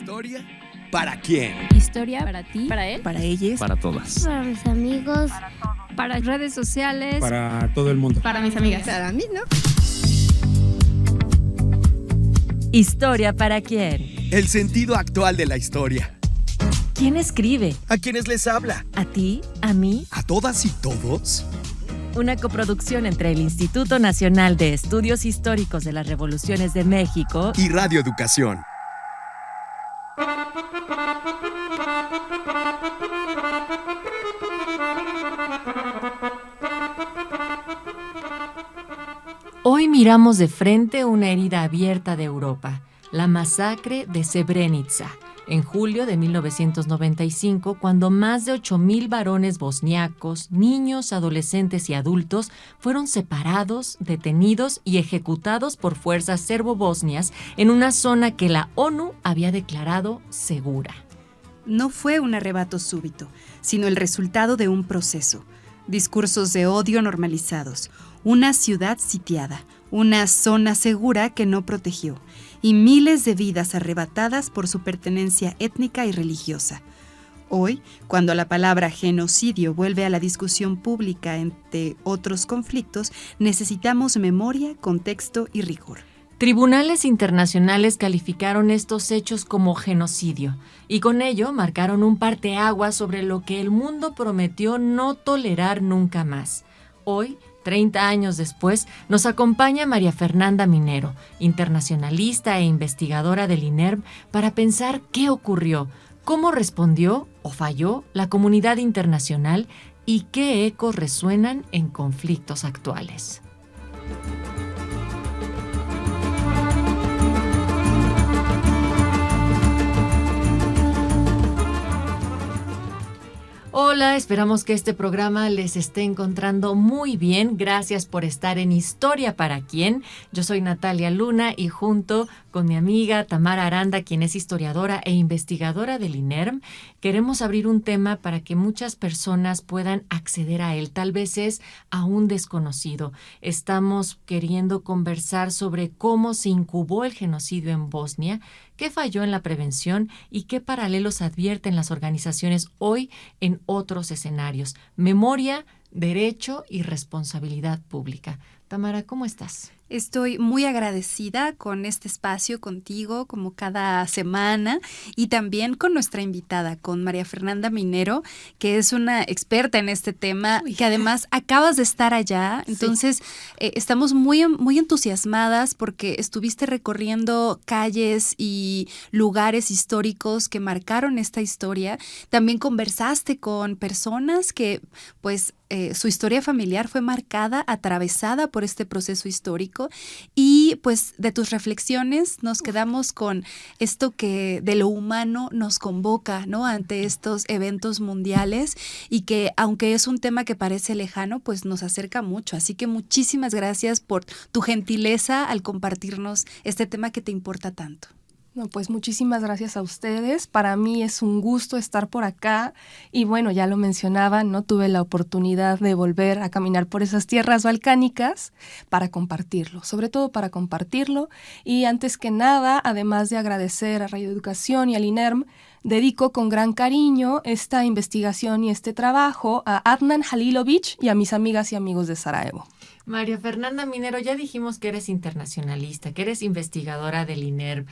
Historia para quién. Historia para ti, para él, para ellos, para todas, para mis amigos, para redes sociales, para todo el mundo, para mis amigas, para mí, ¿no? Historia para quién. El sentido actual de la historia. ¿Quién escribe? ¿A quiénes les habla? ¿A ti? ¿A mí? ¿A todas y todos? Una coproducción entre el Instituto Nacional de Estudios Históricos de las Revoluciones de México y Radio Educación. Hoy miramos de frente una herida abierta de Europa, la masacre de Srebrenica, en julio de 1995, cuando más de 8,000 varones bosniacos, niños, adolescentes y adultos fueron separados, detenidos y ejecutados por fuerzas serbo-bosnias en una zona que la ONU había declarado segura. No fue un arrebato súbito, sino el resultado de un proceso. Discursos de odio normalizados, una ciudad sitiada, una zona segura que no protegió, y miles de vidas arrebatadas por su pertenencia étnica y religiosa. Hoy, cuando la palabra genocidio vuelve a la discusión pública entre otros conflictos, necesitamos memoria, contexto y rigor. Tribunales internacionales calificaron estos hechos como genocidio y con ello marcaron un parteaguas sobre lo que el mundo prometió no tolerar nunca más. Hoy, 30 años después, nos acompaña María Fernanda Minero, internacionalista e investigadora del INERM, para pensar qué ocurrió, cómo respondió o falló la comunidad internacional y qué ecos resuenan en conflictos actuales. Hola, esperamos que este programa les esté encontrando muy bien. Gracias por estar en Historia para quién. Yo soy Natalia Luna y junto con mi amiga Tamara Aranda, quien es historiadora e investigadora del INERM, queremos abrir un tema para que muchas personas puedan acceder a él. Tal vez es aún desconocido. Estamos queriendo conversar sobre cómo se incubó el genocidio en Bosnia, qué falló en la prevención y qué paralelos advierten las organizaciones hoy en otros escenarios. Memoria, derecho y responsabilidad pública. Tamara, ¿cómo estás? Estoy muy agradecida con este espacio contigo, como cada semana, y también con nuestra invitada, con María Fernanda Minero, que es una experta en este tema, que además acabas de estar allá. Entonces, sí. Estamos muy, muy entusiasmadas porque estuviste recorriendo calles y lugares históricos que marcaron esta historia. También conversaste con personas que, pues, su historia familiar fue marcada, atravesada por este proceso histórico y pues de tus reflexiones nos quedamos con esto que de lo humano nos convoca, ¿no? Ante estos eventos mundiales y que aunque es un tema que parece lejano, pues nos acerca mucho. Así que muchísimas gracias por tu gentileza al compartirnos este tema que te importa tanto. No, pues muchísimas gracias a ustedes. Para mí es un gusto estar por acá y bueno, ya lo mencionaban, ¿no? Tuve la oportunidad de volver a caminar por esas tierras balcánicas para compartirlo, sobre todo para compartirlo. Y antes que nada, además de agradecer a Radio Educación y al INERM, dedico con gran cariño esta investigación y este trabajo a Adnan Halilovic y a mis amigas y amigos de Sarajevo. María Fernanda Minero, ya dijimos que eres internacionalista, que eres investigadora del INERM.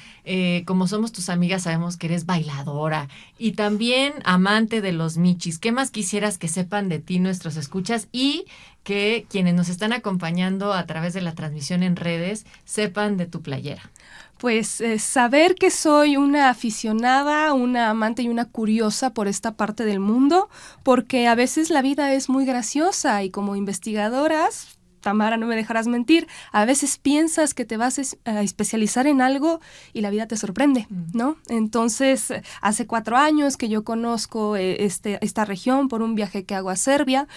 Como somos tus amigas, sabemos que eres bailadora y también amante de los michis. ¿Qué más quisieras que sepan de ti nuestros escuchas y que quienes nos están acompañando a través de la transmisión en redes sepan de tu playera? Pues saber que soy una aficionada, una amante y una curiosa por esta parte del mundo, porque a veces la vida es muy graciosa y como investigadoras, Tamara, no me dejarás mentir, a veces piensas que te vas a especializar en algo y la vida te sorprende, ¿no? Entonces, hace 4 años que yo conozco esta región por un viaje que hago a Serbia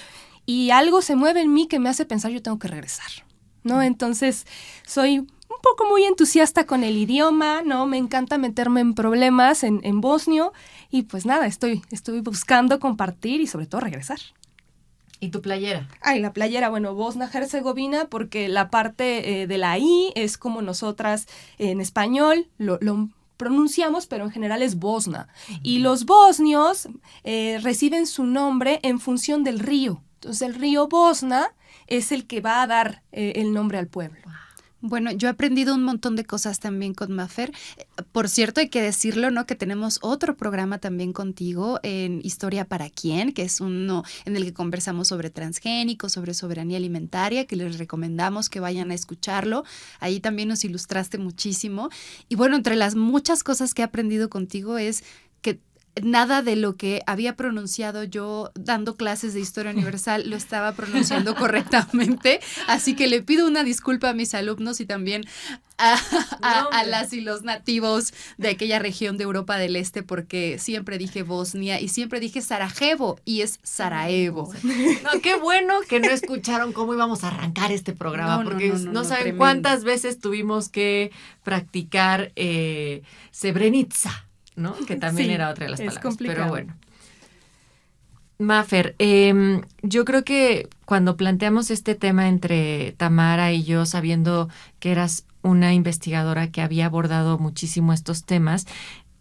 y algo se mueve en mí que me hace pensar yo tengo que regresar, ¿no? Entonces, soy un poco muy entusiasta con el idioma, ¿no? Me encanta meterme en problemas en bosnio y pues nada, estoy buscando compartir y sobre todo regresar. ¿Y tu playera? Ay, la playera, bueno, Bosnia-Herzegovina, porque la parte de la I es como nosotras en español, lo pronunciamos, pero en general es Bosna. Y los bosnios reciben su nombre en función del río. Entonces el río Bosna es el que va a dar el nombre al pueblo. Bueno, yo he aprendido un montón de cosas también con Mafer. Por cierto, hay que decirlo, ¿no? Que tenemos otro programa también contigo en Historia para Quién, que es uno en el que conversamos sobre transgénicos, sobre soberanía alimentaria, que les recomendamos que vayan a escucharlo. Ahí también nos ilustraste muchísimo. Y bueno, entre las muchas cosas que he aprendido contigo es que nada de lo que había pronunciado yo dando clases de Historia Universal lo estaba pronunciando correctamente, así que le pido una disculpa a mis alumnos y también a las y los nativos de aquella región de Europa del Este, porque siempre dije Bosnia y siempre dije Sarajevo y es Sarajevo. No, qué bueno que no escucharon cómo íbamos a arrancar este programa, porque no saben tremendo. Cuántas veces tuvimos que practicar Srebrenica, ¿no? Que también Sí, era otra de las es palabras. complicado. Pero bueno. Mafer, yo creo que cuando planteamos este tema entre Tamara y yo, sabiendo que eras una investigadora que había abordado muchísimo estos temas,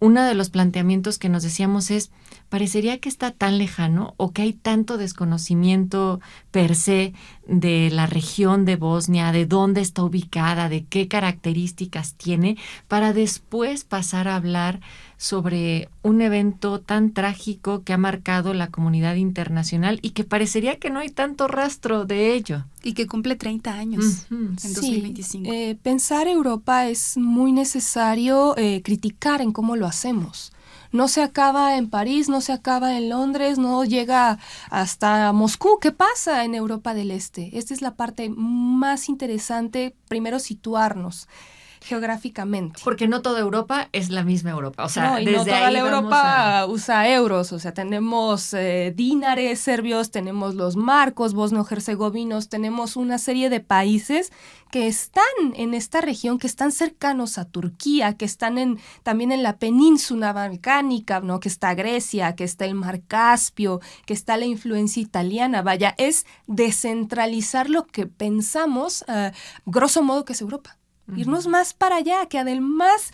uno de los planteamientos que nos decíamos es, parecería que está tan lejano o que hay tanto desconocimiento per se de la región de Bosnia, de dónde está ubicada, de qué características tiene, para después pasar a hablar sobre un evento tan trágico que ha marcado la comunidad internacional y que parecería que no hay tanto rastro de ello. Y que cumple 30 años en Sí, 2025. Pensar Europa es muy necesario criticar en cómo lo hacemos. No se acaba en París, no se acaba en Londres, no llega hasta Moscú. ¿Qué pasa en Europa del Este? Esta es la parte más interesante, primero situarnos geográficamente. Porque no toda Europa es la misma Europa. O sea, No, y desde no toda ahí la vamos Europa usa euros, o sea, tenemos dinares serbios, tenemos los marcos bosnio-herzegovinos, tenemos una serie de países que están en esta región, que están cercanos a Turquía, que están también en la península balcánica, ¿no? Que está Grecia, que está el Mar Caspio, que está la influencia italiana. Vaya, es descentralizar lo que pensamos, grosso modo, que es Europa. Irnos más para allá, que además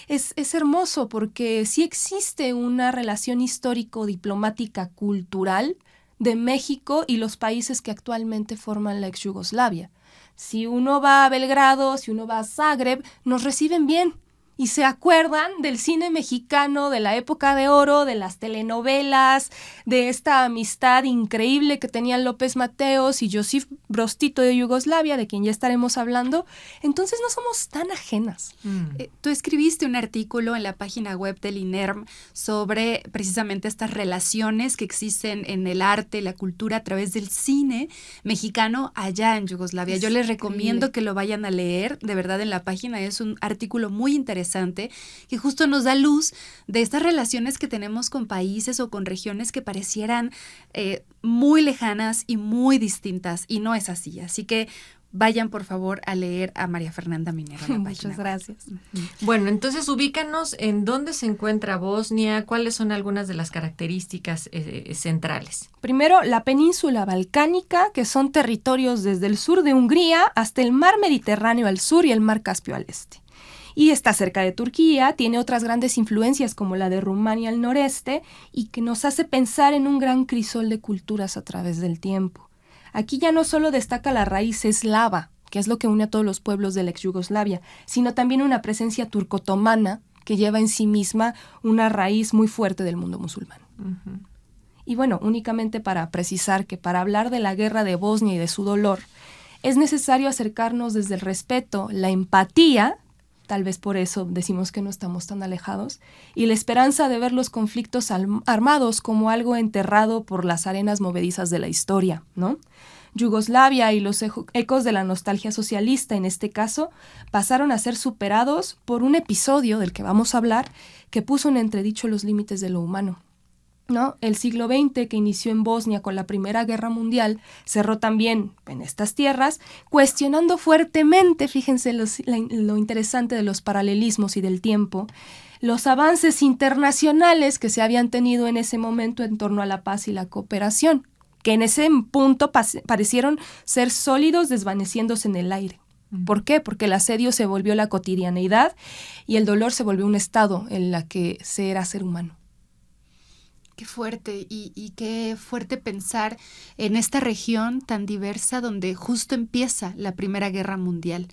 es hermoso porque sí existe una relación histórico-diplomática cultural de México y los países que actualmente forman la ex-Yugoslavia. Si uno va a Belgrado, si uno va a Zagreb, nos reciben bien y se acuerdan del cine mexicano, de la época de oro, de las telenovelas, de esta amistad increíble que tenían López Mateos y Josip Broz Tito de Yugoslavia, de quien ya estaremos hablando. Entonces no somos tan ajenas. Tú escribiste un artículo en la página web del INERM sobre precisamente estas relaciones que existen en el arte, la cultura a través del cine mexicano allá en Yugoslavia. Yo les recomiendo que lo vayan a leer, de verdad en la página es un artículo muy interesante que justo nos da luz de estas relaciones que tenemos con países o con regiones que parecieran muy lejanas y muy distintas y no es así. Así que vayan por favor a leer a María Fernanda Minero en la página. Muchas gracias. Bueno, entonces ubícanos en dónde se encuentra Bosnia, cuáles son algunas de las características centrales. Primero, la península balcánica, que son territorios desde el sur de Hungría hasta el mar Mediterráneo al sur y el mar Caspio al este. Y está cerca de Turquía, tiene otras grandes influencias como la de Rumania al noreste y que nos hace pensar en un gran crisol de culturas a través del tiempo. Aquí ya no solo destaca la raíz eslava, que es lo que une a todos los pueblos de la ex-Yugoslavia, sino también una presencia turco-otomana que lleva en sí misma una raíz muy fuerte del mundo musulmán. Uh-huh. Y bueno, únicamente para precisar que para hablar de la guerra de Bosnia y de su dolor, es necesario acercarnos desde el respeto, la empatía, tal vez por eso decimos que no estamos tan alejados, y la esperanza de ver los conflictos armados como algo enterrado por las arenas movedizas de la historia, ¿no? Yugoslavia y los ecos de la nostalgia socialista, en este caso, pasaron a ser superados por un episodio del que vamos a hablar que puso en entredicho los límites de lo humano, ¿no? El siglo XX, que inició en Bosnia con la Primera Guerra Mundial, cerró también en estas tierras, cuestionando fuertemente, fíjense lo interesante de los paralelismos y del tiempo, los avances internacionales que se habían tenido en ese momento en torno a la paz y la cooperación, que en ese punto parecieron ser sólidos desvaneciéndose en el aire. ¿Por qué? Porque el asedio se volvió la cotidianeidad y el dolor se volvió un estado en la que se era ser humano. Qué fuerte y qué fuerte pensar en esta región tan diversa donde justo empieza la Primera Guerra Mundial.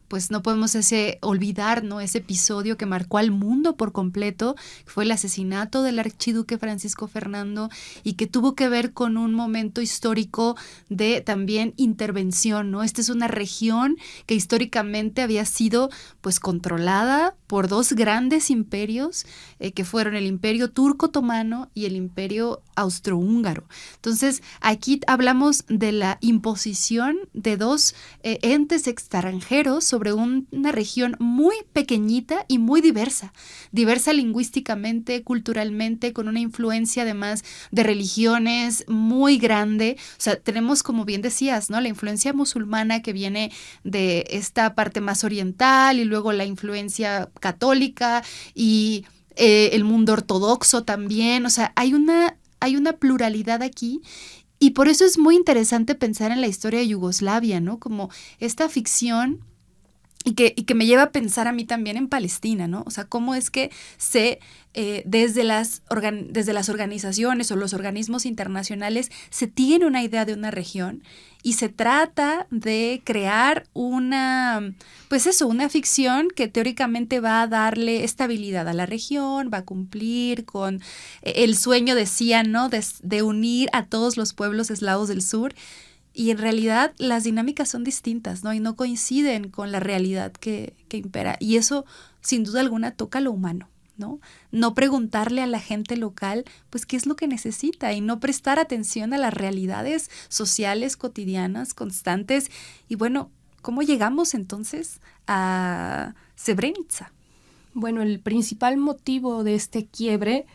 Pues no podemos olvidar, ¿no?, ese episodio que marcó al mundo por completo, que fue el asesinato del archiduque Francisco Fernando y que tuvo que ver con un momento histórico de también intervención, ¿no? Esta es una región que históricamente había sido pues controlada por dos grandes imperios que fueron el Imperio Turco Otomano y el Imperio Austrohúngaro. Entonces, aquí hablamos de la imposición de dos entes extranjeros sobre una región muy pequeñita y muy diversa lingüísticamente, culturalmente, con una influencia además de religiones muy grande. O sea, tenemos, como bien decías, ¿no?, la influencia musulmana que viene de esta parte más oriental y luego la influencia católica y el mundo ortodoxo también. O sea, hay una pluralidad aquí. Y por eso es muy interesante pensar en la historia de Yugoslavia, ¿no? Como esta ficción y que me lleva a pensar a mí también en Palestina, ¿no? O sea, cómo es que desde las organizaciones o los organismos internacionales se tiene una idea de una región y se trata de crear una ficción que teóricamente va a darle estabilidad a la región, va a cumplir con el sueño, decían, ¿no?, de unir a todos los pueblos eslavos del sur. Y en realidad las dinámicas son distintas, ¿no? Y no coinciden con la realidad que impera. Y eso, sin duda alguna, toca lo humano, ¿no? No preguntarle a la gente local, pues, qué es lo que necesita y no prestar atención a las realidades sociales, cotidianas, constantes. Y bueno, ¿cómo llegamos entonces a Srebrenica? Bueno, el principal motivo de este quiebre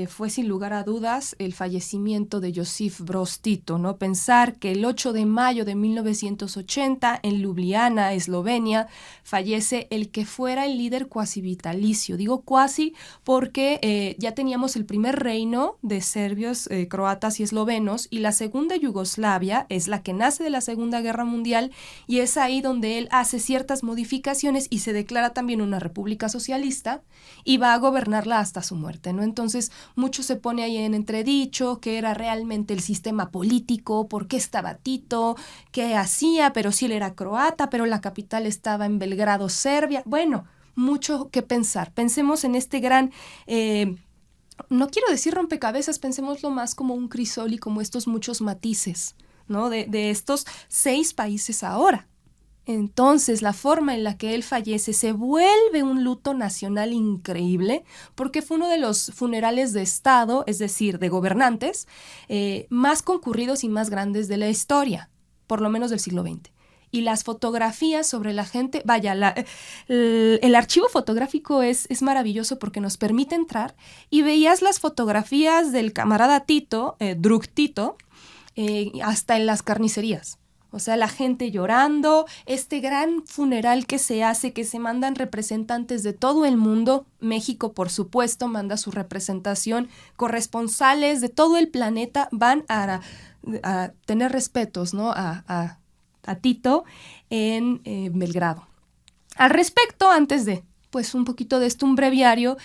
fue sin lugar a dudas el fallecimiento de Josip Broz Tito, ¿no? Pensar que el 8 de mayo de 1980 en Ljubljana, Eslovenia, fallece el que fuera el líder cuasi vitalicio. Digo cuasi porque ya teníamos el primer reino de serbios, croatas y eslovenos, y la segunda Yugoslavia es la que nace de la Segunda Guerra Mundial y es ahí donde él hace ciertas modificaciones y se declara también una república socialista y va a gobernarla hasta su muerte, ¿no? Entonces, mucho se pone ahí en entredicho qué era realmente el sistema político, por qué estaba Tito, qué hacía, pero sí él era croata, pero la capital estaba en Belgrado, Serbia. Bueno, mucho que pensar. Pensemos en este gran, no quiero decir rompecabezas, pensémoslo más como un crisol y como estos muchos matices, ¿no?, de estos 6 países ahora. Entonces, la forma en la que él fallece se vuelve un luto nacional increíble porque fue uno de los funerales de Estado, es decir, de gobernantes, más concurridos y más grandes de la historia, por lo menos del siglo XX. Y las fotografías sobre la gente, el archivo fotográfico es maravilloso porque nos permite entrar y veías las fotografías del camarada Tito, Drug Tito, hasta en las carnicerías. O sea, la gente llorando, este gran funeral que se hace, que se mandan representantes de todo el mundo. México, por supuesto, manda su representación. Corresponsales de todo el planeta van a tener respetos, ¿no?, a Tito en Belgrado. Al respecto, antes de, pues, un poquito de esto, un breviario,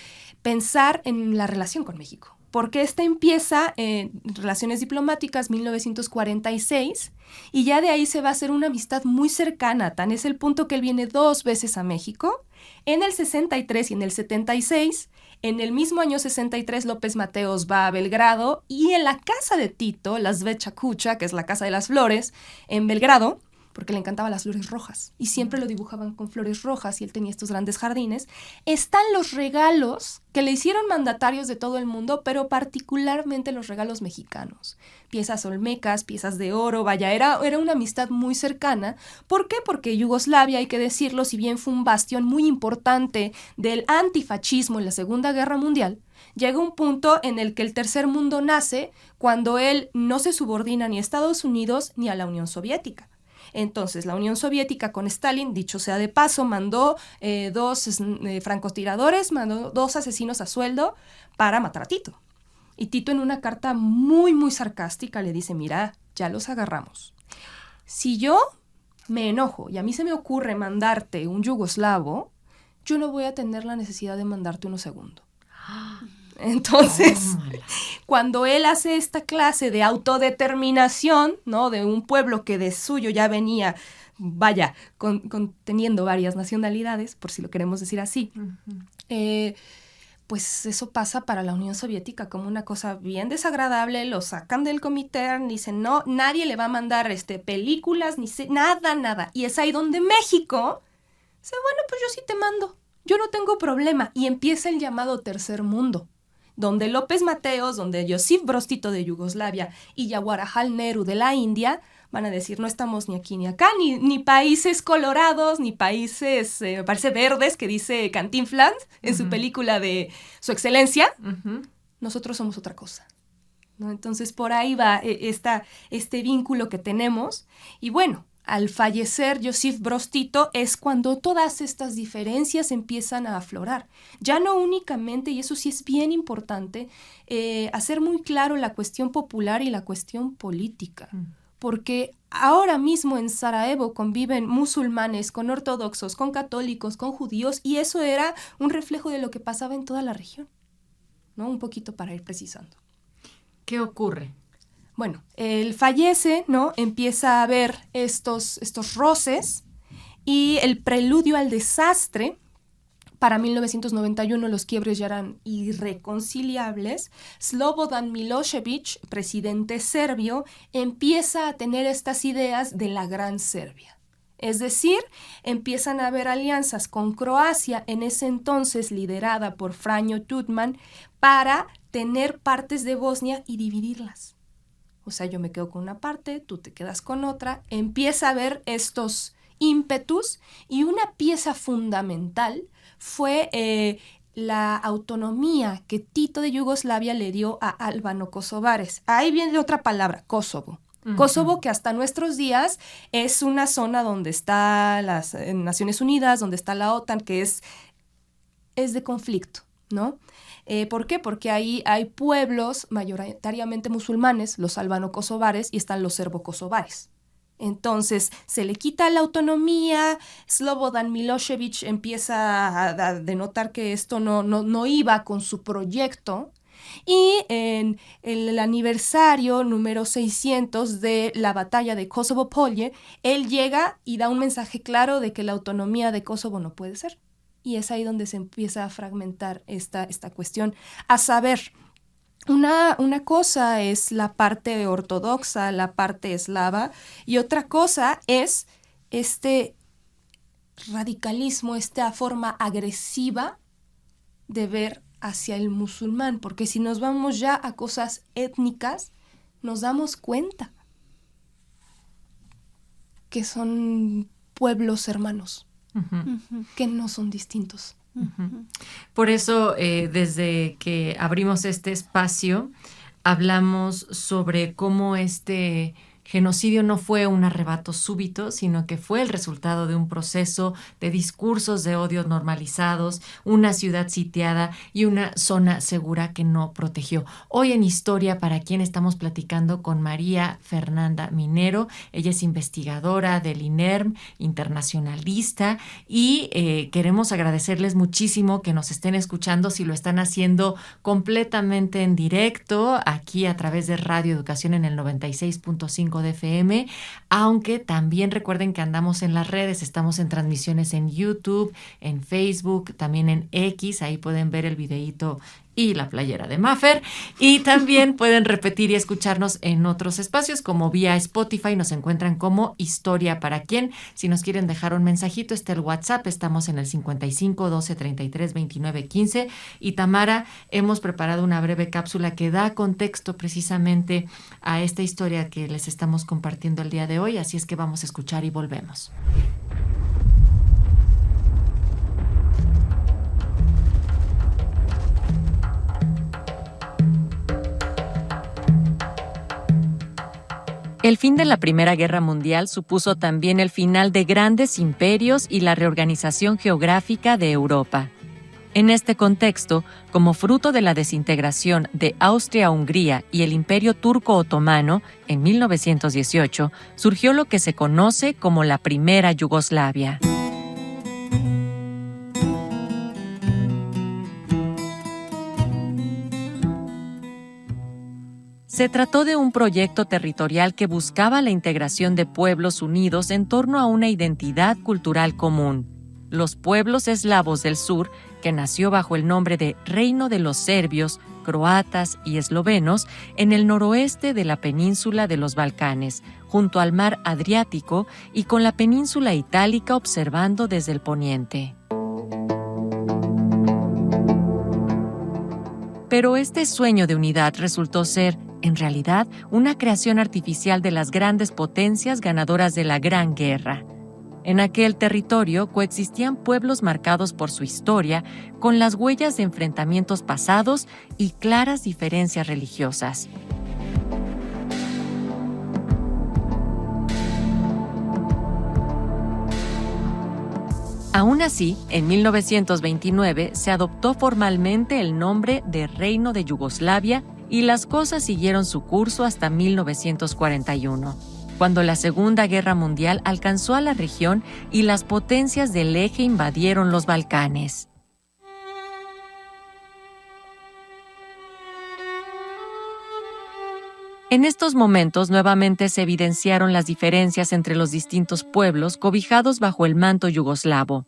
pensar en la relación con México. Porque esta empieza en relaciones diplomáticas 1946 y ya de ahí se va a hacer una amistad muy cercana. Tan es el punto que él viene 2 veces a México, en el 63 y en el 76. En el mismo año 63 López Mateos va a Belgrado y en la casa de Tito, la Sveća Kuća, que es la casa de las flores, en Belgrado, porque le encantaban las flores rojas y siempre lo dibujaban con flores rojas y él tenía estos grandes jardines, están los regalos que le hicieron mandatarios de todo el mundo, pero particularmente los regalos mexicanos. Piezas olmecas, piezas de oro, vaya, era una amistad muy cercana. ¿Por qué? Porque Yugoslavia, hay que decirlo, si bien fue un bastión muy importante del antifascismo en la Segunda Guerra Mundial, llega un punto en el que el tercer mundo nace cuando él no se subordina ni a Estados Unidos ni a la Unión Soviética. Entonces, la Unión Soviética con Stalin, dicho sea de paso, mandó 2 francotiradores, mandó 2 asesinos a sueldo para matar a Tito. Y Tito, en una carta muy, muy sarcástica, le dice, mira, ya los agarramos. Si yo me enojo y a mí se me ocurre mandarte un yugoslavo, yo no voy a tener la necesidad de mandarte uno segundo. Entonces, cuando él hace esta clase de autodeterminación, ¿no? De un pueblo que de suyo ya venía, teniendo varias nacionalidades, por si lo queremos decir así, pues eso pasa para la Unión Soviética como una cosa bien desagradable, lo sacan del Comintern, dicen, no, nadie le va a mandar películas, nada. Y es ahí donde México dice, bueno, pues yo sí te mando, yo no tengo problema. Y empieza el llamado Tercer Mundo, donde López Mateos, donde Josip Broz Tito de Yugoslavia y Jawaharlal Nehru de la India van a decir, no estamos ni aquí ni acá, ni países colorados, ni países, me parece, verdes, que dice Cantinflas en su película de Su Excelencia. Nosotros somos otra cosa, ¿no? Entonces, por ahí va este vínculo que tenemos. Y bueno, al fallecer Josip Broz Tito es cuando todas estas diferencias empiezan a aflorar. Ya no únicamente, y eso sí es bien importante, hacer muy claro la cuestión popular y la cuestión política. Porque ahora mismo en Sarajevo conviven musulmanes con ortodoxos, con católicos, con judíos, y eso era un reflejo de lo que pasaba en toda la región, ¿no? Un poquito para ir precisando. ¿Qué ocurre? Bueno, él fallece, ¿no? Empieza a haber estos roces y el preludio al desastre. Para 1991 los quiebres ya eran irreconciliables. Slobodan Milošević, presidente serbio, empieza a tener estas ideas de la Gran Serbia. Es decir, empiezan a haber alianzas con Croacia, en ese entonces liderada por Franjo Tuđman, para tener partes de Bosnia y dividirlas. O sea, yo me quedo con una parte, tú te quedas con otra. Empieza a haber estos ímpetus y una pieza fundamental fue la autonomía que Tito de Yugoslavia le dio a albano-kosovares. Ahí viene otra palabra, Kosovo. Kosovo, que hasta nuestros días es una zona donde está las Naciones Unidas, donde está la OTAN, que es de conflicto, ¿no? ¿Por qué? Porque ahí hay pueblos mayoritariamente musulmanes, los albano-kosovares, y están los serbo-kosovares. Entonces, se le quita la autonomía, Slobodan Milošević empieza a denotar que esto no iba con su proyecto, y en el aniversario número 600 de la batalla de Kosovo Polje, él llega y da un mensaje claro de que la autonomía de Kosovo no puede ser. Y es ahí donde se empieza a fragmentar esta cuestión, a saber, una cosa es la parte ortodoxa, la parte eslava, y otra cosa es este radicalismo, esta forma agresiva de ver hacia el musulmán, porque si nos vamos ya a cosas étnicas, nos damos cuenta que son pueblos hermanos, que no son distintos. Por eso, desde que abrimos este espacio, hablamos sobre cómo este genocidio no fue un arrebato súbito, sino que fue el resultado de un proceso de discursos de odio normalizados, una ciudad sitiada y una zona segura que no protegió. Hoy en Historia para Quién estamos platicando con María Fernanda Minero. Ella es investigadora del INERM, internacionalista, y queremos agradecerles muchísimo que nos estén escuchando, si lo están haciendo completamente en directo, aquí a través de Radio Educación en el 96.5 de FM, aunque también recuerden que andamos en las redes, estamos en transmisiones en YouTube, en Facebook, también en X, ahí pueden ver el videíto y la playera de Maffer, y también pueden repetir y escucharnos en otros espacios como vía Spotify, nos encuentran como Historia para Quién. Si nos quieren dejar un mensajito, está el WhatsApp, estamos en el 55 12 33 29 15, y Tamara, hemos preparado una breve cápsula que da contexto precisamente a esta historia que les estamos compartiendo el día de hoy, así es que vamos a escuchar y volvemos. El fin de la Primera Guerra Mundial supuso también el final de grandes imperios y la reorganización geográfica de Europa. En este contexto, como fruto de la desintegración de Austria-Hungría y el Imperio Turco-Otomano en 1918, surgió lo que se conoce como la Primera Yugoslavia. Se trató de un proyecto territorial que buscaba la integración de pueblos unidos en torno a una identidad cultural común. Los pueblos eslavos del sur, que nació bajo el nombre de Reino de los Serbios, Croatas y Eslovenos, en el noroeste de la península de los Balcanes, junto al mar Adriático y con la península itálica observando desde el poniente. Pero este sueño de unidad resultó ser, en realidad, una creación artificial de las grandes potencias ganadoras de la Gran Guerra. En aquel territorio coexistían pueblos marcados por su historia, con las huellas de enfrentamientos pasados y claras diferencias religiosas. Aún así, en 1929 se adoptó formalmente el nombre de Reino de Yugoslavia y las cosas siguieron su curso hasta 1941. Cuando la Segunda Guerra Mundial alcanzó a la región y las potencias del eje invadieron los Balcanes. En estos momentos nuevamente se evidenciaron las diferencias entre los distintos pueblos cobijados bajo el manto yugoslavo.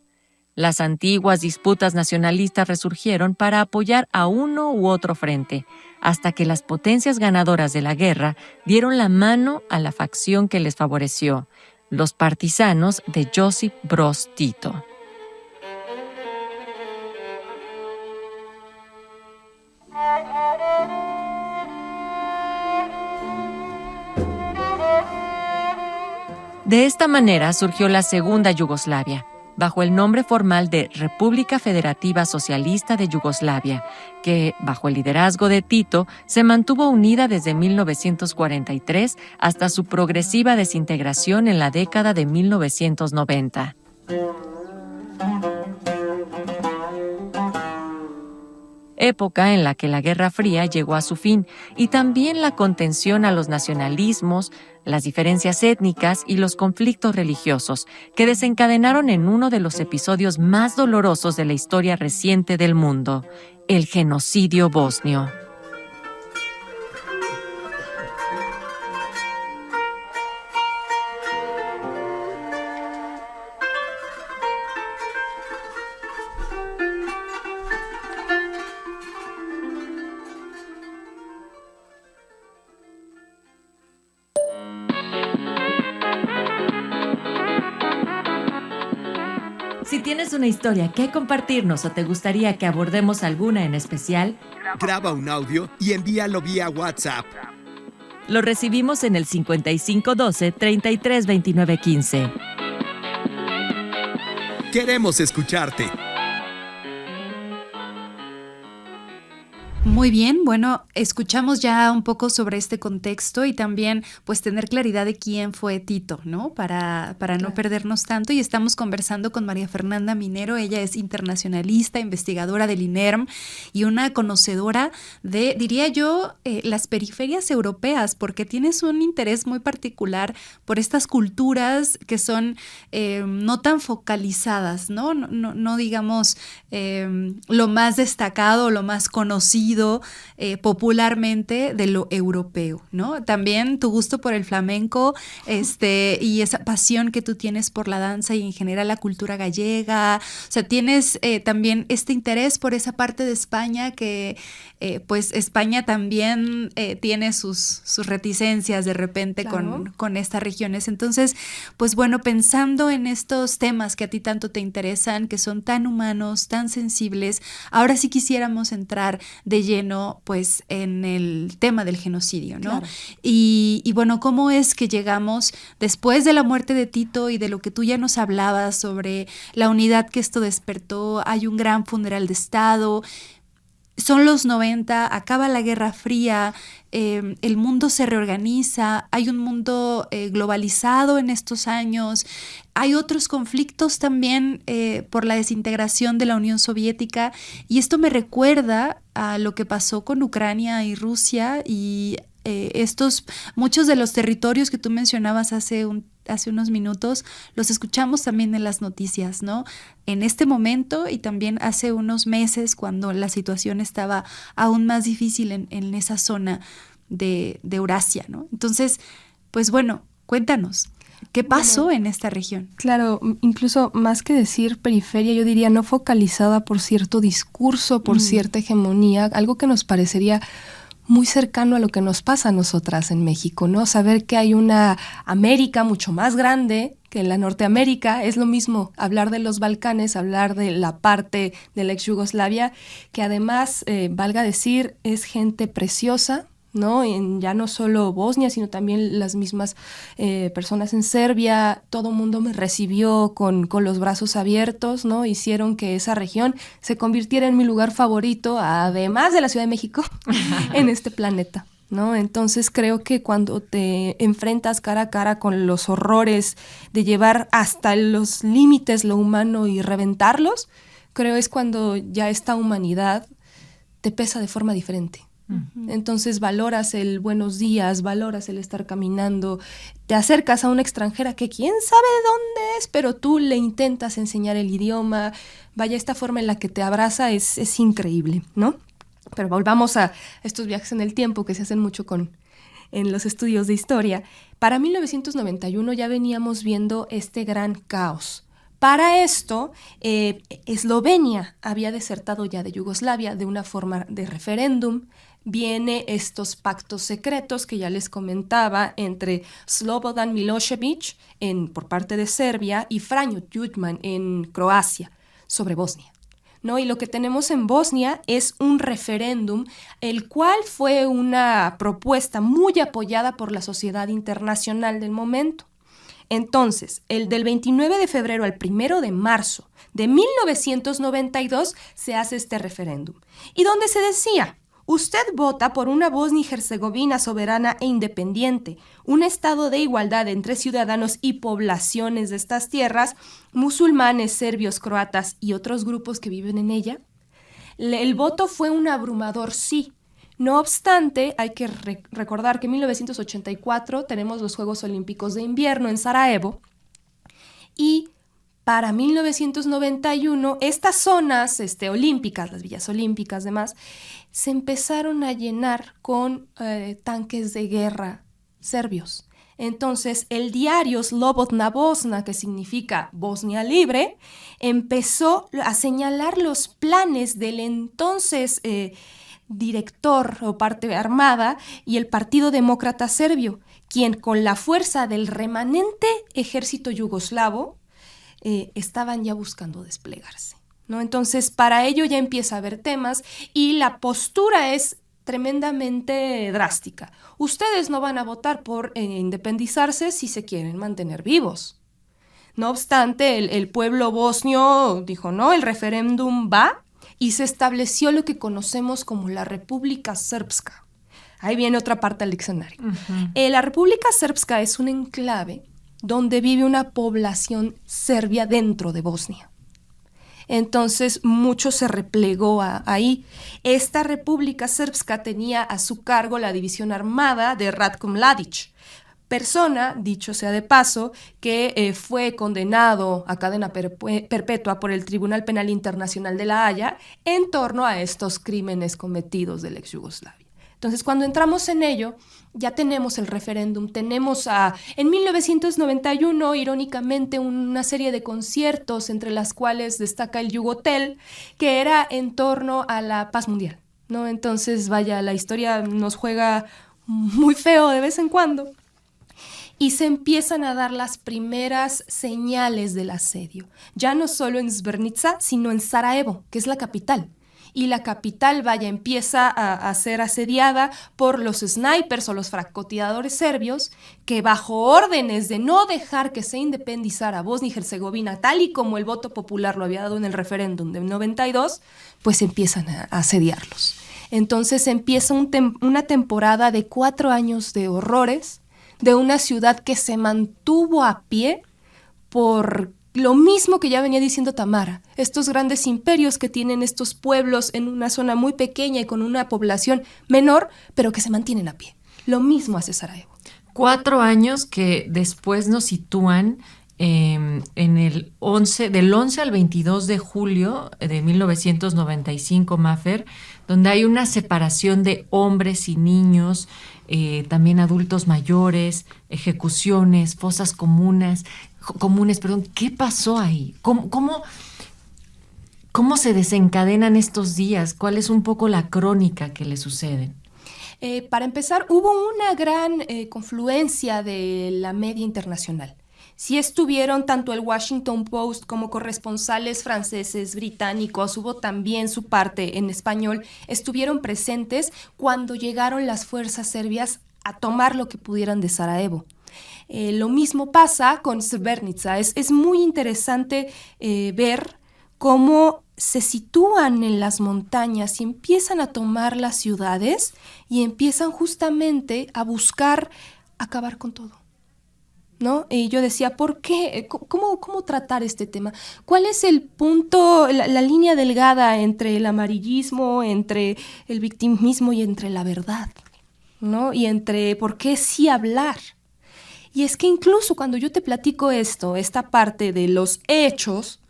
Las antiguas disputas nacionalistas resurgieron para apoyar a uno u otro frente, hasta que las potencias ganadoras de la guerra dieron la mano a la facción que les favoreció, los partisanos de Josip Broz Tito. De esta manera surgió la Segunda Yugoslavia, bajo el nombre formal de República Federativa Socialista de Yugoslavia, que, bajo el liderazgo de Tito, se mantuvo unida desde 1943 hasta su progresiva desintegración en la década de 1990. Época en la que la Guerra Fría llegó a su fin y también la contención a los nacionalismos, las diferencias étnicas y los conflictos religiosos, que desencadenaron en uno de los episodios más dolorosos de la historia reciente del mundo, el genocidio bosnio. Si tienes una historia que compartirnos o te gustaría que abordemos alguna en especial, Graba un audio y envíalo vía WhatsApp. lo recibimos en el 5512-332915. Queremos escucharte. Muy bien, bueno, escuchamos ya un poco sobre este contexto y también pues tener claridad de quién fue Tito, ¿no? Para no perdernos tanto, y estamos conversando con María Fernanda Minero. Ella es internacionalista, investigadora del INERM y una conocedora de, diría yo, las periferias europeas, porque tienes un interés muy particular por estas culturas que son no tan focalizadas, ¿no? No digamos lo más destacado, lo más conocido popularmente de lo europeo, ¿no? También tu gusto por el flamenco y esa pasión que tú tienes por la danza y en general la cultura gallega. O sea, tienes también este interés por esa parte de España que pues España también tiene sus reticencias de repente, claro, con estas regiones. Entonces, pues bueno, pensando en estos temas que a ti tanto te interesan, que son tan humanos, tan sensibles, ahora sí quisiéramos entrar de lleno pues en el tema del genocidio, ¿no? Claro. Y bueno, ¿cómo es que llegamos después de la muerte de Tito y de lo que tú ya nos hablabas sobre la unidad que esto despertó? Hay un gran funeral de Estado. son los 90, acaba la Guerra Fría, el mundo se reorganiza, hay un mundo globalizado en estos años, hay otros conflictos también por la desintegración de la Unión Soviética, y esto me recuerda a lo que pasó con Ucrania y Rusia y muchos de los territorios que tú mencionabas hace unos minutos, los escuchamos también en las noticias, ¿no? En este momento y también hace unos meses cuando la situación estaba aún más difícil en esa zona de Eurasia, ¿no? Entonces, pues bueno, cuéntanos, ¿qué pasó en esta región? Claro, incluso más que decir periferia, yo diría no focalizada por cierto discurso, por cierta hegemonía, algo que nos parecería muy cercano a lo que nos pasa a nosotras en México, ¿no? Saber que hay una América mucho más grande que la Norteamérica, es lo mismo hablar de los Balcanes, hablar de la parte de la ex Yugoslavia, que además, valga decir, es gente preciosa, ¿no? Ya no solo Bosnia, sino también las mismas personas en Serbia. Todo mundo me recibió con los brazos abiertos, ¿no? Hicieron que esa región se convirtiera en mi lugar favorito, además de la Ciudad de México, en este planeta, ¿no? Entonces creo que cuando te enfrentas cara a cara con los horrores de llevar hasta los límites lo humano y reventarlos, creo es cuando ya esta humanidad te pesa de forma diferente. Entonces valoras el buenos días, valoras el estar caminando, te acercas a una extranjera que quién sabe de dónde es, pero tú le intentas enseñar el idioma. Vaya, esta forma en la que te abraza es increíble, ¿no? Pero volvamos a estos viajes en el tiempo que se hacen mucho en los estudios de historia. Para 1991 ya veníamos viendo este gran caos. Para esto, Eslovenia había desertado ya de Yugoslavia de una forma de referéndum. Viene estos pactos secretos que ya les comentaba entre Slobodan Milošević por parte de Serbia y Franjo Tuđman en Croacia sobre Bosnia, ¿no? Y lo que tenemos en Bosnia es un referéndum, el cual fue una propuesta muy apoyada por la sociedad internacional del momento. Entonces, el del 29 de febrero al 1 de marzo de 1992 se hace este referéndum, y donde se decía: usted vota por una Bosnia y Herzegovina soberana e independiente, un estado de igualdad entre ciudadanos y poblaciones de estas tierras, musulmanes, serbios, croatas y otros grupos que viven en ella. El voto fue un abrumador sí. No obstante, hay que recordar que en 1984 tenemos los Juegos Olímpicos de Invierno en Sarajevo, y para 1991 estas zonas olímpicas, las villas olímpicas demás, se empezaron a llenar con tanques de guerra serbios. Entonces el diario Slobodna Bosna, que significa Bosnia Libre, empezó a señalar los planes del entonces director o parte armada y el Partido Demócrata Serbio, quien con la fuerza del remanente ejército yugoslavo estaban ya buscando desplegarse, ¿no? Entonces para ello ya empieza a haber temas y la postura es tremendamente drástica. Ustedes no van a votar por independizarse si se quieren mantener vivos. No obstante, el pueblo bosnio dijo no, el referéndum va, y se estableció lo que conocemos como la República Srpska. Ahí viene otra parte del diccionario. La República Srpska es un enclave donde vive una población serbia dentro de Bosnia. Entonces, mucho se replegó ahí. Esta República Srpska tenía a su cargo la división armada de Ratko Mladić, persona, dicho sea de paso, que fue condenado a cadena perpetua por el Tribunal Penal Internacional de La Haya en torno a estos crímenes cometidos de la ex Yugoslavia. Entonces, cuando entramos en ello, ya tenemos el referéndum, tenemos en 1991, irónicamente, una serie de conciertos entre las cuales destaca el Yugotel, que era en torno a la paz mundial, ¿no? Entonces, vaya, la historia nos juega muy feo de vez en cuando. Y se empiezan a dar las primeras señales del asedio, ya no solo en Srebrenica, sino en Sarajevo, que es la capital. y la capital, empieza a ser asediada por los snipers o los francotiradores serbios, que bajo órdenes de no dejar que se independizara Bosnia y Herzegovina, tal y como el voto popular lo había dado en el referéndum del 92, pues empiezan a asediarlos. Entonces empieza una temporada de 4 años de horrores, de una ciudad que se mantuvo a pie por lo mismo que ya venía diciendo Tamara, estos grandes imperios que tienen estos pueblos en una zona muy pequeña y con una población menor, pero que se mantienen a pie. Lo mismo hace Sarajevo. 4 años que después nos sitúan en del 11 al 22 de julio de 1995, Mafer, donde hay una separación de hombres y niños, también adultos mayores, ejecuciones, fosas comunes. ¿Qué pasó ahí? ¿Cómo se desencadenan estos días? ¿Cuál es un poco la crónica que le sucede? Para empezar, hubo una gran confluencia de la media internacional. Sí estuvieron tanto el Washington Post como corresponsales franceses, británicos, hubo también su parte en español, estuvieron presentes cuando llegaron las fuerzas serbias a tomar lo que pudieran de Sarajevo. Lo mismo pasa con Srebrenica. Es muy interesante ver cómo se sitúan en las montañas y empiezan a tomar las ciudades y empiezan justamente a buscar acabar con todo, ¿no? Y yo decía, ¿por qué? ¿Cómo tratar este tema? ¿Cuál es el punto, la línea delgada entre el amarillismo, entre el victimismo y entre la verdad, ¿no? Y entre por qué sí hablar. Y es que incluso cuando yo te platico esta parte de los hechos,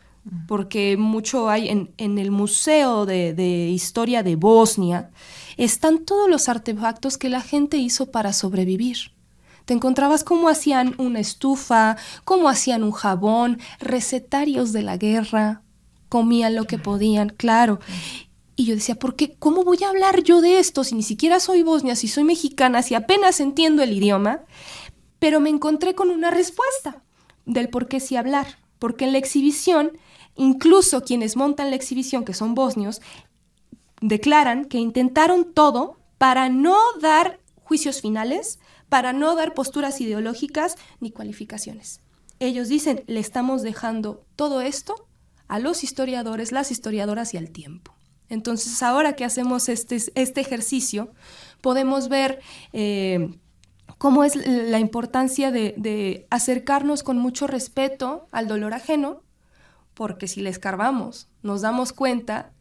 porque mucho hay en el Museo de Historia de Bosnia, están todos los artefactos que la gente hizo para sobrevivir. Te encontrabas cómo hacían una estufa, cómo hacían un jabón, recetarios de la guerra, comían lo que podían, claro. Y yo decía, ¿por qué? ¿Cómo voy a hablar yo de esto si ni siquiera soy bosnia, si soy mexicana, si apenas entiendo el idioma? Pero me encontré con una respuesta del por qué sí hablar. Porque en la exhibición, incluso quienes montan la exhibición, que son bosnios, declaran que intentaron todo para no dar juicios finales, para no dar posturas ideológicas ni cualificaciones. Ellos dicen, le estamos dejando todo esto a los historiadores, las historiadoras y al tiempo. Entonces, ahora que hacemos este ejercicio, podemos ver cómo es la importancia de acercarnos con mucho respeto al dolor ajeno, porque si le escarbamos, nos damos cuenta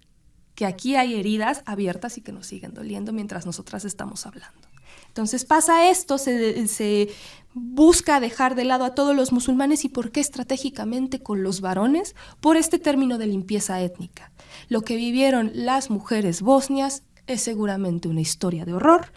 que aquí hay heridas abiertas y que nos siguen doliendo mientras nosotras estamos hablando. Entonces pasa esto, se busca dejar de lado a todos los musulmanes. ¿Y por qué estratégicamente con los varones? Por este término de limpieza étnica. Lo que vivieron las mujeres bosnias es seguramente una historia de horror,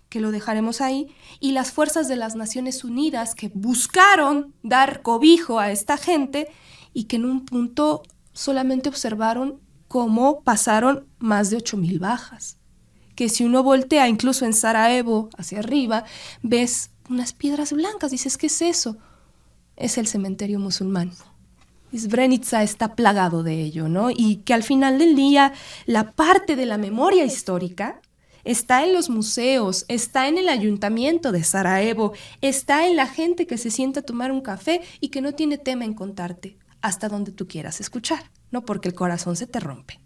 que lo dejaremos ahí, y las fuerzas de las Naciones Unidas que buscaron dar cobijo a esta gente y que en un punto solamente observaron cómo pasaron más de 8,000 bajas. Que si uno voltea incluso en Sarajevo hacia arriba, ves unas piedras blancas, dices, ¿qué es eso? Es el cementerio musulmán. Srebrenica está plagado de ello, ¿no? Y que al final del día la parte de la memoria histórica está en los museos, está en el ayuntamiento de Sarajevo, está en la gente que se sienta a tomar un café y que no tiene tema en contarte hasta donde tú quieras escuchar, ¿no? Porque el corazón se te rompe.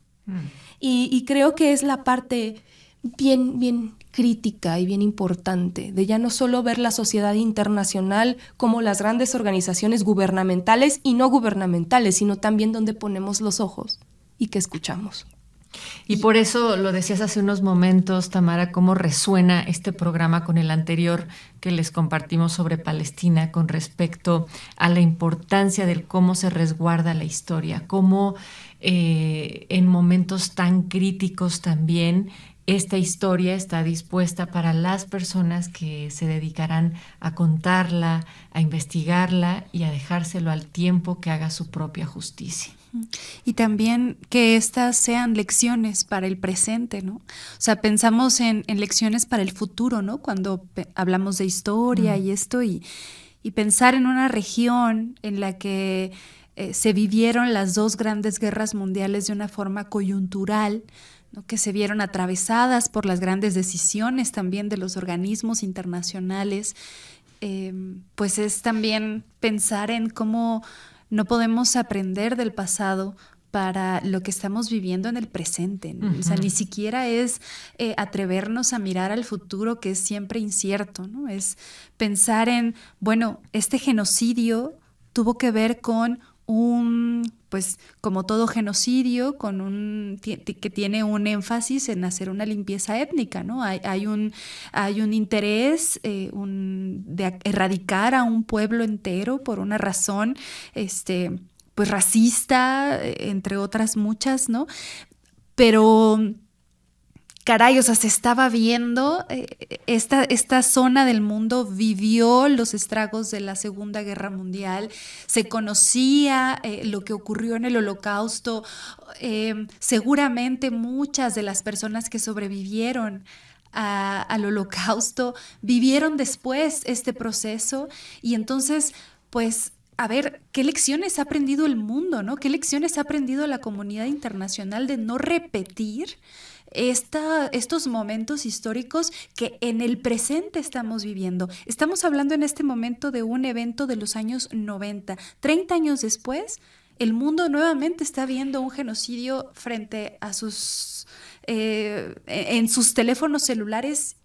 Y creo que es la parte bien crítica y bien importante de ya no solo ver la sociedad internacional como las grandes organizaciones gubernamentales y no gubernamentales, sino también donde ponemos los ojos y que escuchamos. Y por eso lo decías hace unos momentos, Tamara, cómo resuena este programa con el anterior que les compartimos sobre Palestina con respecto a la importancia del cómo se resguarda la historia, cómo en momentos tan críticos también esta historia está dispuesta para las personas que se dedicarán a contarla, a investigarla y a dejárselo al tiempo que haga su propia justicia. Y también que estas sean lecciones para el presente, ¿no? O sea, pensamos en lecciones para el futuro, ¿no? Cuando hablamos de historia y esto, y pensar en una región en la que se vivieron las 2 grandes guerras mundiales de una forma coyuntural, ¿no?, que se vieron atravesadas por las grandes decisiones también de los organismos internacionales, pues es también pensar en cómo no podemos aprender del pasado para lo que estamos viviendo en el presente, ¿no? O sea, ni siquiera es atrevernos a mirar al futuro, que es siempre incierto, ¿no? Es pensar en, bueno, este genocidio tuvo que ver con pues como todo genocidio, que tiene un énfasis en hacer una limpieza étnica, ¿no? Hay un interés de erradicar a un pueblo entero por una razón, pues racista, entre otras muchas, ¿no? Pero caray, o sea, se estaba viendo, esta zona del mundo vivió los estragos de la Segunda Guerra Mundial, se conocía lo que ocurrió en el Holocausto, seguramente muchas de las personas que sobrevivieron al Holocausto vivieron después este proceso, y entonces, pues, a ver, ¿qué lecciones ha aprendido el mundo, ¿no? ¿Qué lecciones ha aprendido la comunidad internacional de no repetir estos momentos históricos que en el presente estamos viviendo? Estamos hablando en este momento de un evento de los años 90. 30 años después, el mundo nuevamente está viendo un genocidio frente a en sus teléfonos celulares.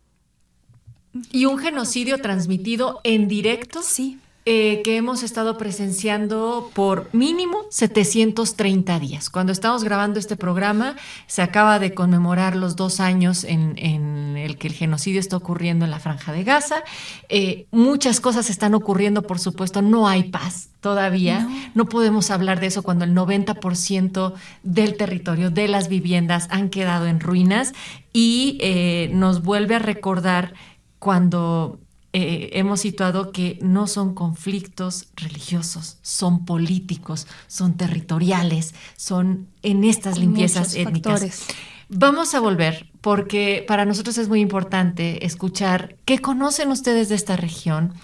Y un genocidio transmitido en directo. Sí. Que hemos estado presenciando por mínimo 730 días. Cuando estamos grabando este programa, se acaba de conmemorar los 2 años en el que el genocidio está ocurriendo en la Franja de Gaza. Muchas cosas están ocurriendo, por supuesto, no hay paz todavía. No podemos hablar de eso cuando el 90% del territorio, de las viviendas, han quedado en ruinas, y nos vuelve a recordar cuando hemos situado que no son conflictos religiosos, son políticos, son territoriales, son en estas limpiezas étnicas. Factores. Vamos a volver, porque para nosotros es muy importante escuchar qué conocen ustedes de esta región,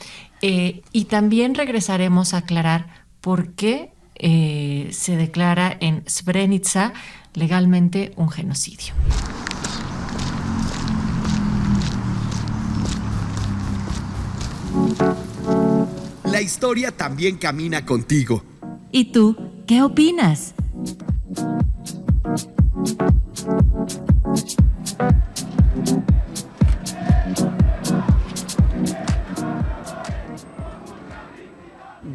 y también regresaremos a aclarar por qué se declara en Srebrenica legalmente un genocidio. La historia también camina contigo. ¿Y tú qué opinas?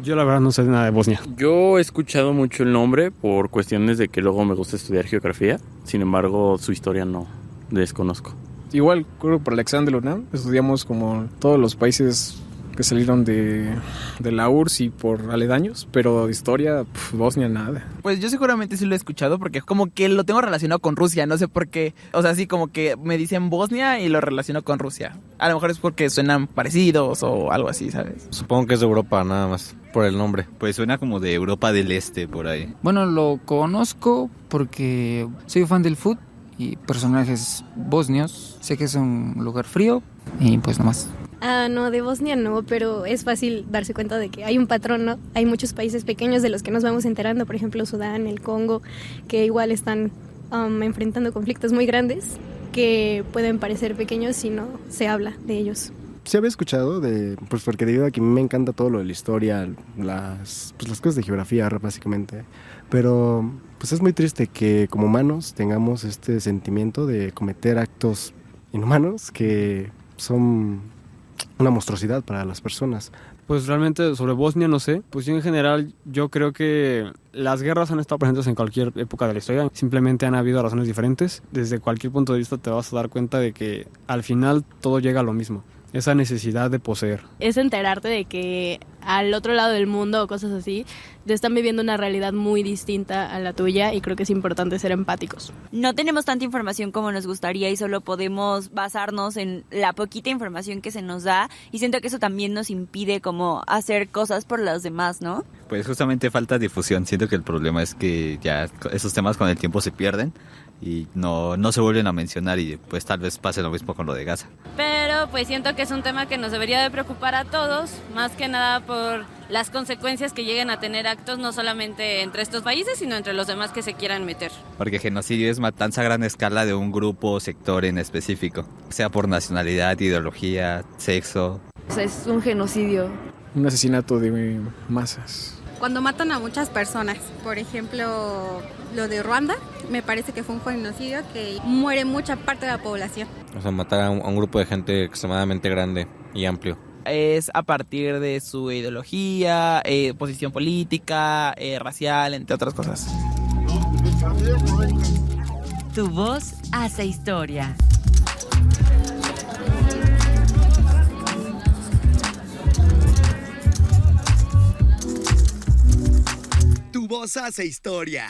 Yo la verdad no sé nada de Bosnia. Yo he escuchado mucho el nombre por cuestiones de que luego me gusta estudiar geografía. Sin embargo, su historia no desconozco. Igual, creo que por la examen de la UNAM estudiamos como todos los países que salieron de la URSS y por aledaños, pero de historia, Bosnia nada. Pues yo seguramente sí lo he escuchado, porque como que lo tengo relacionado con Rusia, no sé por qué. O sea, sí, como que me dicen Bosnia y lo relaciono con Rusia. A lo mejor es porque suenan parecidos o algo así, ¿sabes? Supongo que es de Europa, nada más, por el nombre. Pues suena como de Europa del Este, por ahí. Bueno, lo conozco porque soy fan del fútbol y personajes bosnios. Sé que es un lugar frío y pues nomás. No, de Bosnia no, pero es fácil darse cuenta de que hay un patrón, ¿no? Hay muchos países pequeños de los que nos vamos enterando, por ejemplo Sudán, el Congo, que igual están enfrentando conflictos muy grandes que pueden parecer pequeños si no se habla de ellos. Sí había escuchado, pues porque debido a que a mí me encanta todo lo de la historia, las cosas de geografía básicamente, pero pues es muy triste que como humanos tengamos este sentimiento de cometer actos inhumanos que son una monstruosidad para las personas. Pues realmente sobre Bosnia no sé. Pues yo en general yo creo que las guerras han estado presentes en cualquier época de la historia. Simplemente han habido razones diferentes. Desde cualquier punto de vista te vas a dar cuenta de que al final todo llega a lo mismo. Esa necesidad de poseer. Es enterarte de que al otro lado del mundo o cosas así, están viviendo una realidad muy distinta a la tuya, y creo que es importante ser empáticos. No tenemos tanta información como nos gustaría y solo podemos basarnos en la poquita información que se nos da, y siento que eso también nos impide como hacer cosas por los demás, ¿no? Pues justamente falta difusión. Siento que el problema es que ya esos temas con el tiempo se pierden y no se vuelven a mencionar, y pues tal vez pase lo mismo con lo de Gaza. Pero pues siento que es un tema que nos debería de preocupar a todos, más que nada por las consecuencias que lleguen a tener actos no solamente entre estos países, sino entre los demás que se quieran meter. Porque genocidio es matanza a gran escala de un grupo o sector en específico, sea por nacionalidad, ideología, sexo. O sea, es un genocidio. Un asesinato de masas. Cuando matan a muchas personas, por ejemplo, lo de Ruanda, me parece que fue un genocidio que muere mucha parte de la población. O sea, matar a un grupo de gente extremadamente grande y amplio. Es a partir de su ideología, posición política, racial, entre otras cosas. Tu voz hace historia. Tu voz hace historia.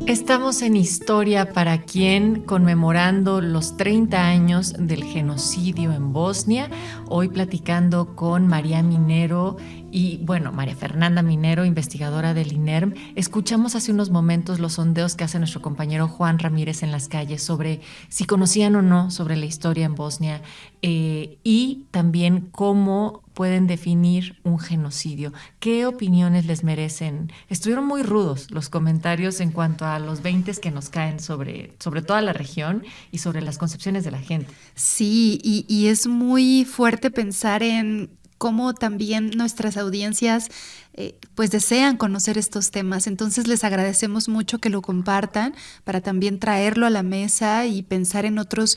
Estamos en Historia para Quién, conmemorando los 30 años del genocidio en Bosnia. Hoy platicando con María Minero y, bueno, María Fernanda Minero, investigadora del INERM. Escuchamos hace unos momentos los sondeos que hace nuestro compañero Juan Ramírez en las calles sobre si conocían o no sobre la historia en Bosnia y también cómo pueden definir un genocidio. ¿Qué opiniones les merecen? Estuvieron muy rudos los comentarios en cuanto a los 20 que nos caen sobre toda la región y sobre las concepciones de la gente. Sí, y es muy fuerte pensar en cómo también nuestras audiencias pues desean conocer estos temas. Entonces les agradecemos mucho que lo compartan para también traerlo a la mesa y pensar en otros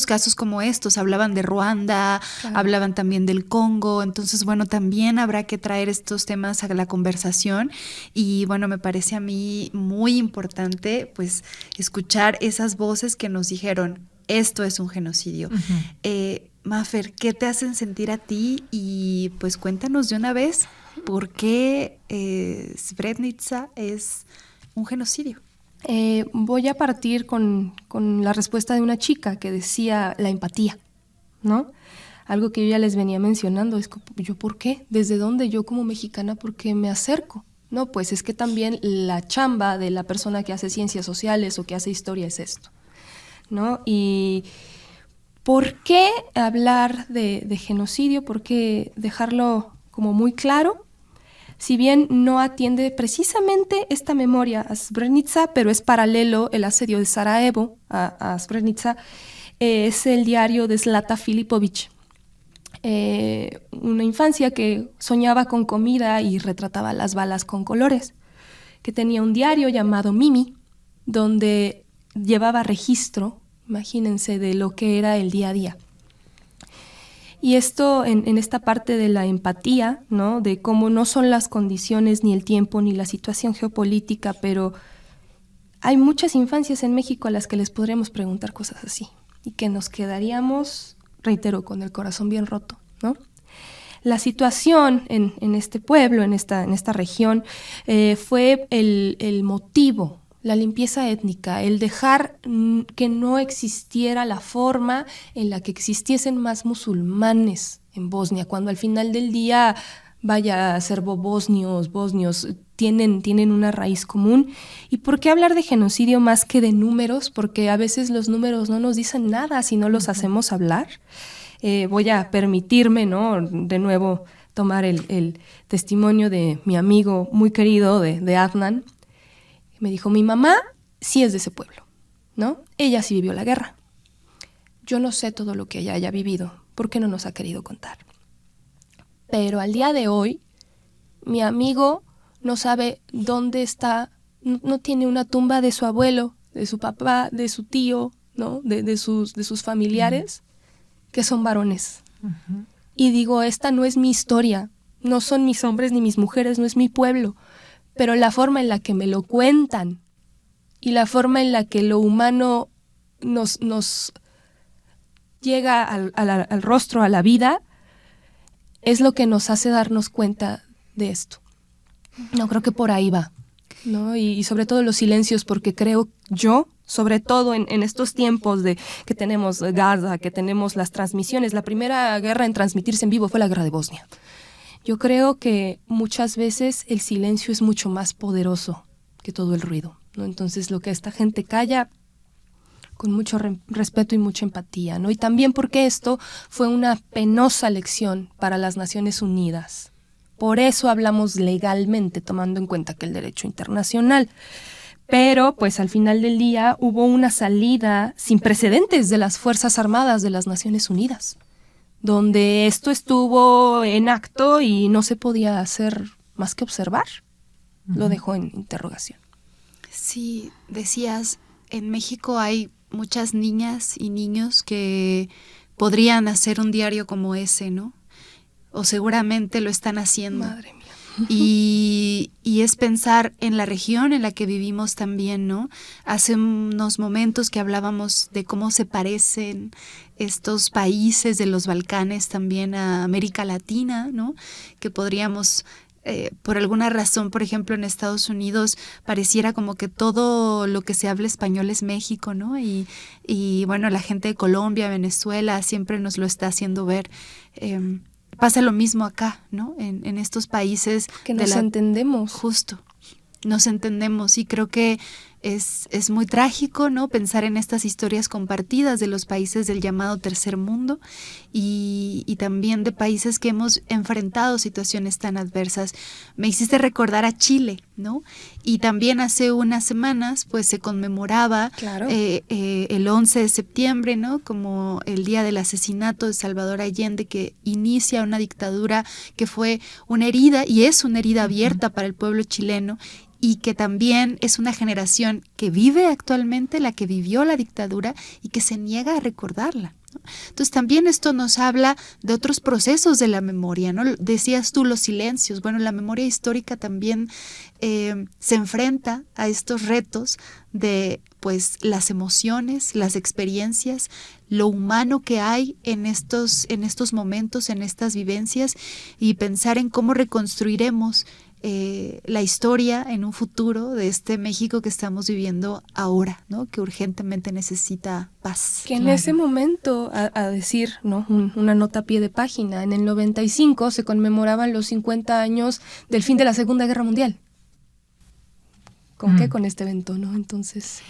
casos como estos. Hablaban de Ruanda, claro. Hablaban también del Congo. Entonces, bueno, también habrá que traer estos temas a la conversación. Y bueno, me parece a mí muy importante pues escuchar esas voces que nos dijeron, esto es un genocidio. Uh-huh. Mafer, ¿qué te hacen sentir a ti? Y pues cuéntanos de una vez por qué Srebrenica es un genocidio. Voy a partir con la respuesta de una chica que decía la empatía, ¿no? Algo que yo ya les venía mencionando, es yo ¿por qué? ¿Desde dónde yo como mexicana por qué me acerco? No, pues es que también la chamba de la persona que hace ciencias sociales o que hace historia es esto, ¿no? Y ¿por qué hablar de genocidio? ¿Por qué dejarlo como muy claro? Si bien no atiende precisamente esta memoria a Srebrenica, pero es paralelo el asedio de Sarajevo a Srebrenica, es el diario de Zlata Filipović. Una infancia que soñaba con comida y retrataba las balas con colores, que tenía un diario llamado Mimi, donde llevaba registro, imagínense, de lo que era el día a día. Y esto en esta parte de la empatía, ¿no? De cómo no son las condiciones, ni el tiempo, ni la situación geopolítica, pero hay muchas infancias en México a las que les podríamos preguntar cosas así y que nos quedaríamos, reitero, con el corazón bien roto, ¿no? La situación en este pueblo, en esta región, fue el motivo, la limpieza étnica, el dejar que no existiera la forma en la que existiesen más musulmanes en Bosnia, cuando al final del día, vaya, serbobosnios, bosnios, tienen una raíz común. ¿Y por qué hablar de genocidio más que de números? Porque a veces los números no nos dicen nada si no los hacemos hablar. Voy a permitirme, ¿no?, de nuevo tomar el testimonio de mi amigo muy querido, de Adnan. Me dijo, mi mamá sí es de ese pueblo, ¿no? Ella sí vivió la guerra. Yo no sé todo lo que ella haya vivido, porque no nos ha querido contar. Pero al día de hoy, mi amigo no sabe dónde está, no tiene una tumba de su abuelo, de su papá, de su tío, ¿no? De sus familiares, que son varones. Uh-huh. Y digo, esta no es mi historia, no son mis hombres ni mis mujeres, no es mi pueblo. Pero la forma en la que me lo cuentan y la forma en la que lo humano nos llega al rostro, a la vida, es lo que nos hace darnos cuenta de esto. No, creo que por ahí va, ¿no? Y sobre todo los silencios, porque creo yo, sobre todo en estos tiempos de que tenemos Gaza, que tenemos las transmisiones, la primera guerra en transmitirse en vivo fue la guerra de Bosnia. Yo creo que muchas veces el silencio es mucho más poderoso que todo el ruido, ¿no? Entonces lo que esta gente calla con mucho respeto y mucha empatía, ¿no? Y también porque esto fue una penosa lección para las Naciones Unidas. Por eso hablamos legalmente, tomando en cuenta que el derecho internacional. Pero, pues al final del día hubo una salida sin precedentes de las Fuerzas Armadas de las Naciones Unidas, donde esto estuvo en acto y no se podía hacer más que observar. Lo dejó en interrogación. Sí, decías, en México hay muchas niñas y niños que podrían hacer un diario como ese, ¿no? O seguramente lo están haciendo. Madre mía. Y es pensar en la región en la que vivimos también, ¿no? Hace unos momentos que hablábamos de cómo se parecen estos países de los Balcanes también a América Latina, ¿no? Que podríamos, por alguna razón, por ejemplo, en Estados Unidos pareciera como que todo lo que se habla español es México, ¿no? Y bueno, la gente de Colombia, Venezuela siempre nos lo está haciendo ver. Pasa lo mismo acá, ¿no? En estos países. Que nos entendemos. Justo, nos entendemos y creo que es muy trágico, ¿no? Pensar en estas historias compartidas de los países del llamado tercer mundo y también de países que hemos enfrentado situaciones tan adversas. Me hiciste recordar a Chile, ¿no? Y también hace unas semanas pues se conmemoraba el 11 de septiembre, ¿no? Como el día del asesinato de Salvador Allende, que inicia una dictadura que fue una herida y es una herida abierta para el pueblo chileno, y que también es una generación que vive actualmente la que vivió la dictadura y que se niega a recordarla, ¿no? Entonces también esto nos habla de otros procesos de la memoria, ¿no? Decías tú los silencios. Bueno, la memoria histórica también se enfrenta a estos retos de pues las emociones, las experiencias, lo humano que hay en estos momentos, en estas vivencias, y pensar en cómo reconstruiremos la historia en un futuro de este México que estamos viviendo ahora, ¿no? Que urgentemente necesita paz. Que en ese momento, a decir, ¿no? Una nota a pie de página, en el 95 se conmemoraban los 50 años del fin de la Segunda Guerra Mundial. ¿Con qué? Con este evento, ¿no? Entonces...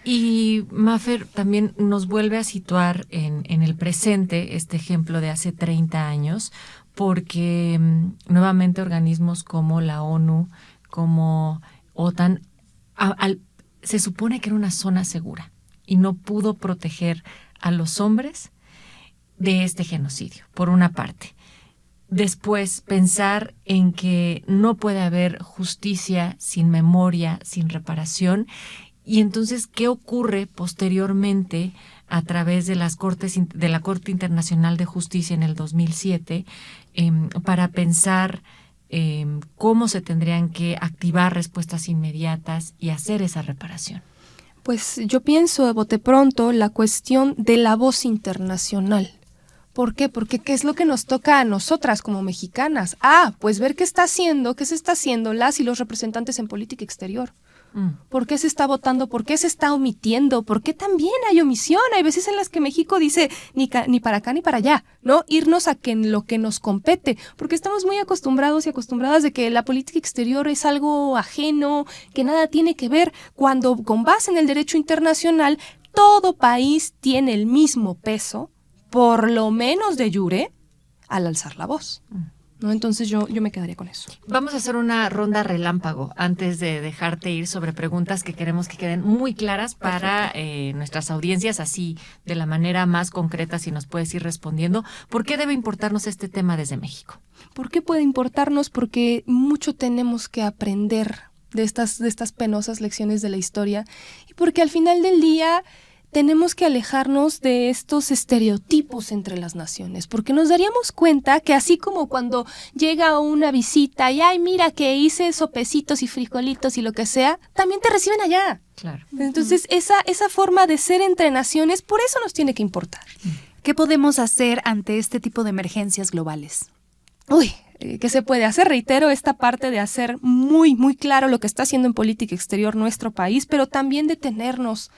Y Mafer también nos vuelve a situar en el presente este ejemplo de hace 30 años, porque nuevamente organismos como la ONU, como OTAN, se supone que era una zona segura y no pudo proteger a los hombres de este genocidio, por una parte. Después, pensar en que no puede haber justicia sin memoria, sin reparación. Y entonces, ¿qué ocurre posteriormente a través de las de la Corte Internacional de Justicia en el 2007 para pensar cómo se tendrían que activar respuestas inmediatas y hacer esa reparación? Pues yo pienso, de bote pronto, la cuestión de la voz internacional. ¿Por qué? Porque ¿qué es lo que nos toca a nosotras como mexicanas? Pues ver qué se está haciendo las y los representantes en política exterior. ¿Por qué se está votando? ¿Por qué se está omitiendo? ¿Por qué también hay omisión? Hay veces en las que México dice ni para acá ni para allá, ¿no? Irnos a lo que nos compete, porque estamos muy acostumbrados y acostumbradas de que la política exterior es algo ajeno, que nada tiene que ver, cuando con base en el derecho internacional todo país tiene el mismo peso, por lo menos de jure, al alzar la voz. ¿No? Entonces yo me quedaría con eso. Vamos a hacer una ronda relámpago antes de dejarte ir sobre preguntas que queremos que queden muy claras para nuestras audiencias, así de la manera más concreta, si nos puedes ir respondiendo. ¿Por qué debe importarnos este tema desde México? ¿Por qué puede importarnos? Porque mucho tenemos que aprender de estas penosas lecciones de la historia, y porque al final del día tenemos que alejarnos de estos estereotipos entre las naciones, porque nos daríamos cuenta que así como cuando llega una visita y ¡ay, mira que hice sopecitos y frijolitos y lo que sea!, también te reciben allá. Claro. Entonces esa forma de ser entre naciones, por eso nos tiene que importar. ¿Qué podemos hacer ante este tipo de emergencias globales? ¿qué se puede hacer? Reitero esta parte de hacer muy, muy claro lo que está haciendo en política exterior nuestro país, pero también detenernos,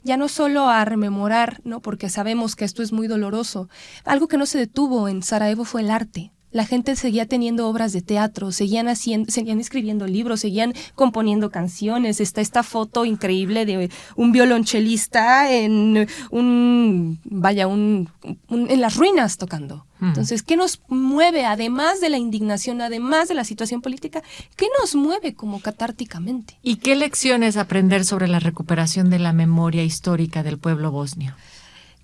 ya no solo a rememorar, ¿no? Porque sabemos que esto es muy doloroso. Algo que no se detuvo en Sarajevo fue el arte. La gente seguía teniendo obras de teatro, seguían escribiendo libros, seguían componiendo canciones. Está esta foto increíble de un violonchelista en las ruinas tocando. Entonces, ¿qué nos mueve, además de la indignación, además de la situación política? ¿Qué nos mueve como catárticamente? ¿Y qué lecciones aprender sobre la recuperación de la memoria histórica del pueblo bosnio?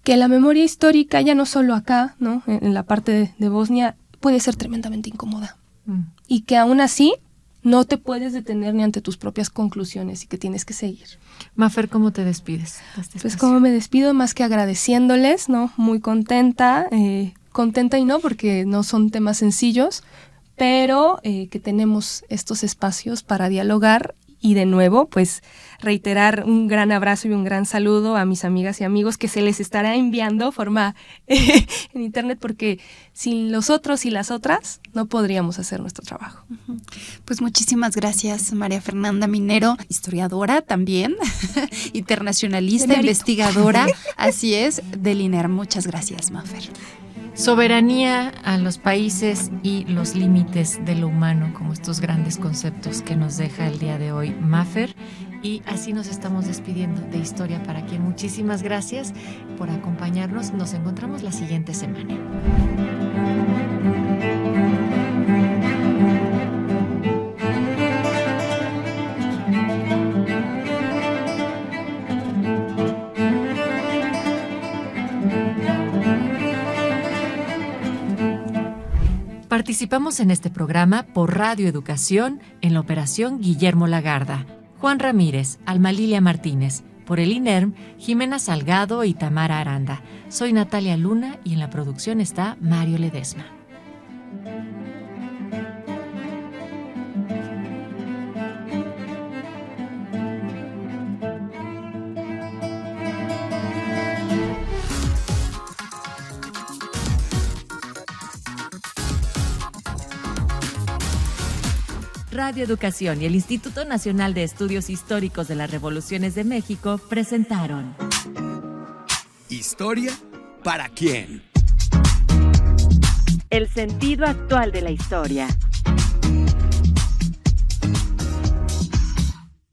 Que la memoria histórica, ya no solo acá, ¿no? En la parte de Bosnia, puede ser tremendamente incómoda. Y que aún así no te puedes detener ni ante tus propias conclusiones y que tienes que seguir. Mafer, ¿cómo te despides? Pues como me despido, más que agradeciéndoles, ¿no? Muy contenta, contenta y no, porque no son temas sencillos, pero que tenemos estos espacios para dialogar. Y de nuevo, pues reiterar un gran abrazo y un gran saludo a mis amigas y amigos que se les estará enviando forma en internet, porque sin los otros y las otras no podríamos hacer nuestro trabajo. Pues muchísimas gracias, María Fernanda Minero, historiadora también, internacionalista, investigadora, así es, del INER. Muchas gracias, Mafer. Soberanía a los países y los límites de lo humano, como estos grandes conceptos que nos deja el día de hoy Mafer. Y así nos estamos despidiendo de Historia para Quien. Muchísimas gracias por acompañarnos. Nos encontramos la siguiente semana. Participamos en este programa por Radio Educación en la operación Guillermo Lagarda, Juan Ramírez, Alma Lilia Martínez, por el INERM, Jimena Salgado y Tamara Aranda. Soy Natalia Luna y en la producción está Mario Ledesma. Radio Educación y el Instituto Nacional de Estudios Históricos de las Revoluciones de México presentaron Historia para Quién. El sentido actual de la historia.